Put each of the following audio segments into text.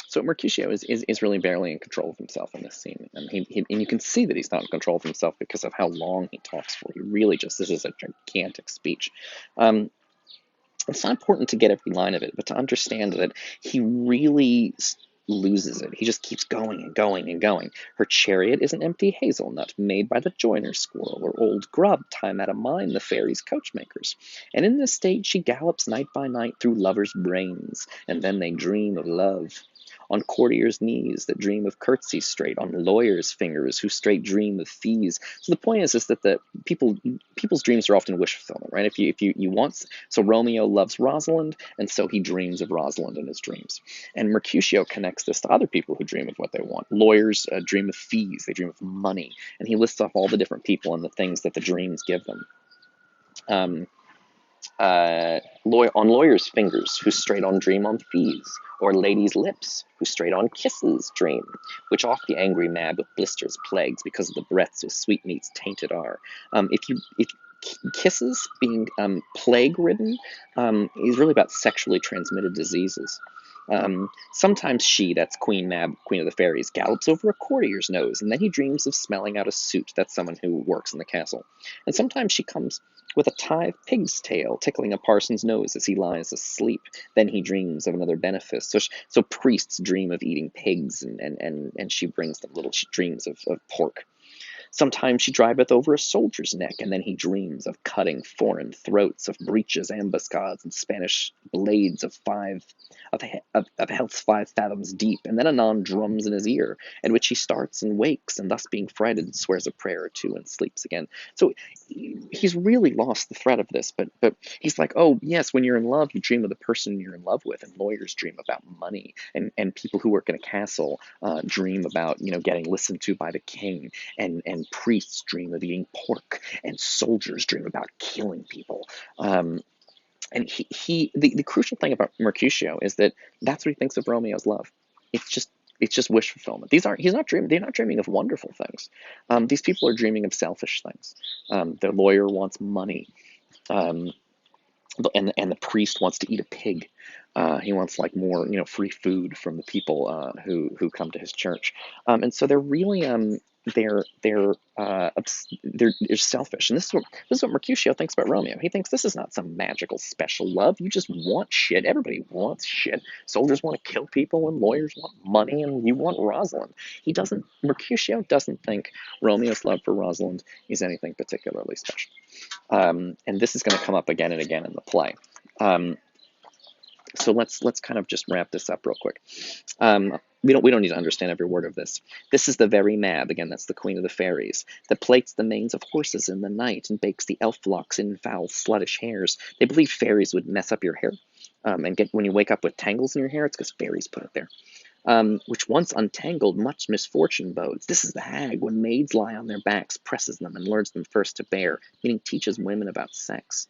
So Mercutio is really barely in control of himself in this scene, and and you can see that he's not in control of himself because of how long he talks for. He really just, this is a gigantic speech. Um, it's not important to get every line of it, but to understand that he really loses it. He just keeps going and going and going. Her chariot is an empty hazelnut made by the joiner squirrel, or old grub time out of mine the fairies' coachmakers. And in this state she gallops night by night through lovers' brains, and then they dream of love. On courtiers' knees that dream of curtsies straight, on lawyers' fingers who straight dream of fees. So the point is that the people's dreams are often wish fulfillment, right? If you want, so Romeo loves Rosalind, and so he dreams of Rosalind in his dreams. And Mercutio connects this to other people who dream of what they want. Lawyers dream of fees, they dream of money, and he lists off all the different people and the things that the dreams give them. Um, on lawyers' fingers, who straight on dream on fees, or ladies' lips, who straight on kisses dream, which oft the angry mad with blisters plagues, because of the breaths of sweetmeats tainted are. If kisses being plague ridden is really about sexually transmitted diseases. Sometimes she, that's Queen Mab, Queen of the Fairies, gallops over a courtier's nose, and then he dreams of smelling out a suit. That's someone who works in the castle. And sometimes she comes with a tithe pig's tail tickling a parson's nose as he lies asleep. Then he dreams of another benefice. So priests dream of eating pigs, and she brings them little dreams of pork. Sometimes she driveth over a soldier's neck, and then he dreams of cutting foreign throats, of breaches, ambuscades, and Spanish blades of health's 5 fathoms deep, and then anon drums in his ear, at which he starts and wakes, and thus being frighted, swears a prayer or two and sleeps again. So he's really lost the thread of this, but he's like, oh yes, when you're in love, you dream of the person you're in love with, and lawyers dream about money, and people who work in a castle dream about getting listened to by the king, and priests dream of eating pork, and soldiers dream about killing people. And the crucial thing about Mercutio is that that's what he thinks of Romeo's love. It's just wish fulfillment. They're not dreaming of wonderful things. These people are dreaming of selfish things. The lawyer wants money. Um, and the priest wants to eat a pig. He wants like more, free food from the people who come to his church. And so they're really they're selfish. And this is what Mercutio thinks about Romeo. He thinks this is not some magical special love. You just want shit. Everybody wants shit. Soldiers want to kill people, and lawyers want money, and you want Rosalind. Mercutio doesn't think Romeo's love for Rosalind is anything particularly special. And this is going to come up again and again in the play. So let's kind of just wrap this up real quick. We don't need to understand every word of this. This is the very Mab, again, that's the Queen of the Fairies, that plaits the manes of horses in the night and bakes the elf locks in foul sluttish hairs. They believe fairies would mess up your hair, and when you wake up with tangles in your hair, it's because fairies put it there. Which once untangled much misfortune bodes. This is the hag, when maids lie on their backs, presses them and learns them first to bear, meaning teaches women about sex,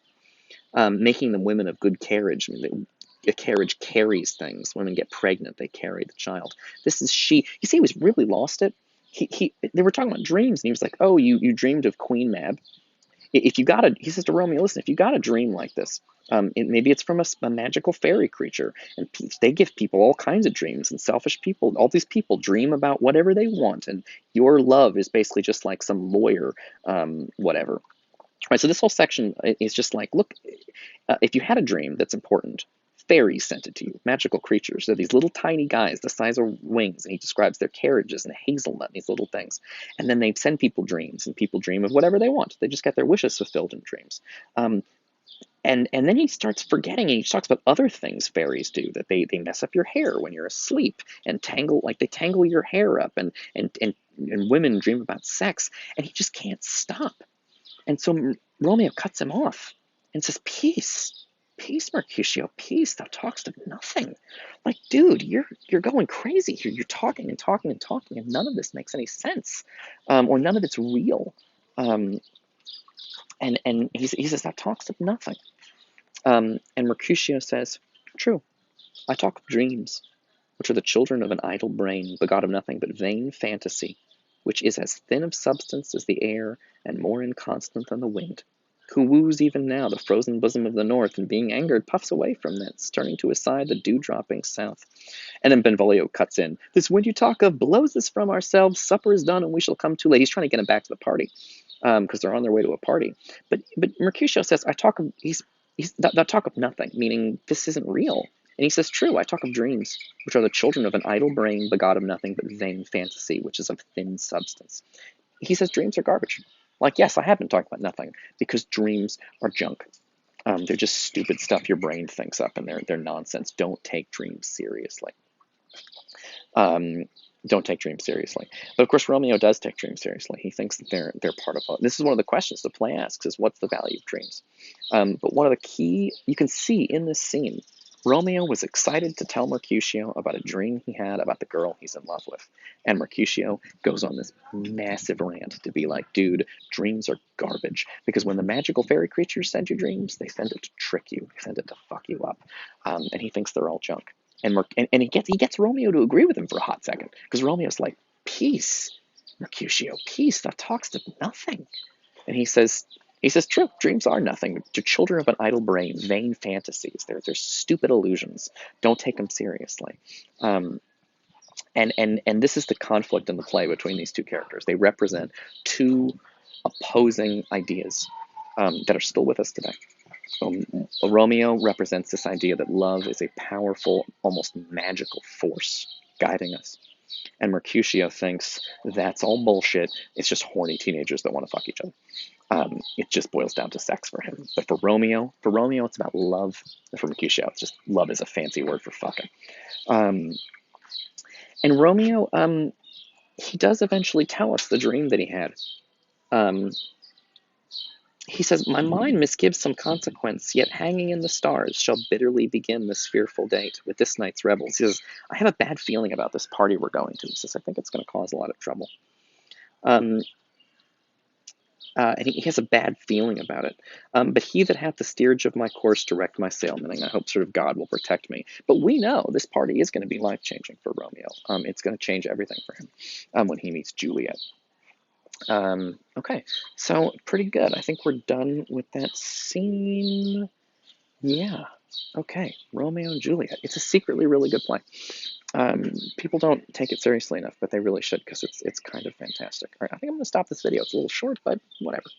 making them women of good carriage. I mean, a carriage carries things. Women get pregnant, they carry the child. This is she. You see, he was really lost it. They were talking about dreams, and he was like, "Oh, you dreamed of Queen Mab. If you got he says to Romeo, listen, if you got a dream like this, maybe it's from a magical fairy creature, and they give people all kinds of dreams, and selfish people, all these people dream about whatever they want, and your love is basically just like some lawyer, whatever." Right, so this whole section is just like, look, if you had a dream that's important, fairies sent it to you, magical creatures. They're these little tiny guys the size of wings, and he describes their carriages and hazelnut and these little things. And then they send people dreams, and people dream of whatever they want. They just get their wishes fulfilled in dreams. And then he starts forgetting, and he talks about other things fairies do, that they mess up your hair when you're asleep, and they tangle your hair up, and women dream about sex, and he just can't stop. And so Romeo cuts him off and says, peace, peace, Mercutio, peace, thou talkst of nothing. Like, dude, you're going crazy here. You're talking and talking and talking, and none of this makes any sense, or none of it's real. And he says, thou talkst of nothing. And Mercutio says, true, I talk of dreams, which are the children of an idle brain, begot of nothing but vain fantasy, which is as thin of substance as the air, and more inconstant than the wind. who woos even now the frozen bosom of the north, and being angered puffs away from thence, turning to his side the dew-dropping south. And then Benvolio cuts in, this wind you talk of blows us from ourselves, supper is done and we shall come too late. He's trying to get him back to the party, because they're on their way to a party. But Mercutio says, I talk of, he's that talk of nothing, meaning this isn't real. And he says, true, I talk of dreams, which are the children of an idle brain, begot of nothing but vain fantasy, which is of thin substance. He says dreams are garbage. Like, yes, I have been talking about nothing, because dreams are junk. They're just stupid stuff your brain thinks up, and they're nonsense. Don't take dreams seriously. Don't take dreams seriously. But of course, Romeo does take dreams seriously. He thinks that they're part of. This is one of the questions the play asks: is what's the value of dreams? But one of the key you can see in this scene, Romeo was excited to tell Mercutio about a dream he had about the girl he's in love with, and Mercutio goes on this massive rant to be like, dude, dreams are garbage, because when the magical fairy creatures send you dreams, they send it to trick you, they send it to fuck you up, and he thinks they're all junk. And he gets Romeo to agree with him for a hot second, because Romeo's like, peace, Mercutio, peace, that talks to nothing. And he says, true, dreams are nothing. They're children of an idle brain, vain fantasies. They're stupid illusions. Don't take them seriously. And this is the conflict in the play between these two characters. They represent two opposing ideas that are still with us today. Romeo represents this idea that love is a powerful, almost magical force guiding us. And Mercutio thinks that's all bullshit. It's just horny teenagers that want to fuck each other. It just boils down to sex for him. But for Romeo, it's about love. For Mercutio, it's just love is a fancy word for fucking. And Romeo, he does eventually tell us the dream that he had. He says, my mind misgives some consequence, yet hanging in the stars shall bitterly begin this fearful date with this night's revels. He says, I have a bad feeling about this party we're going to. He says, I think it's going to cause a lot of trouble. And he has a bad feeling about it. But he that hath the steerage of my course direct my sail, meaning I hope sort of God will protect me. But we know this party is going to be life-changing for Romeo. It's going to change everything for him when he meets Juliet. Okay, so pretty good. I think we're done with that scene. Yeah. Okay, Romeo and Juliet. It's a secretly really good play. People don't take it seriously enough, but they really should, because it's kind of fantastic. All right, I think I'm going to stop this video. It's a little short, but whatever.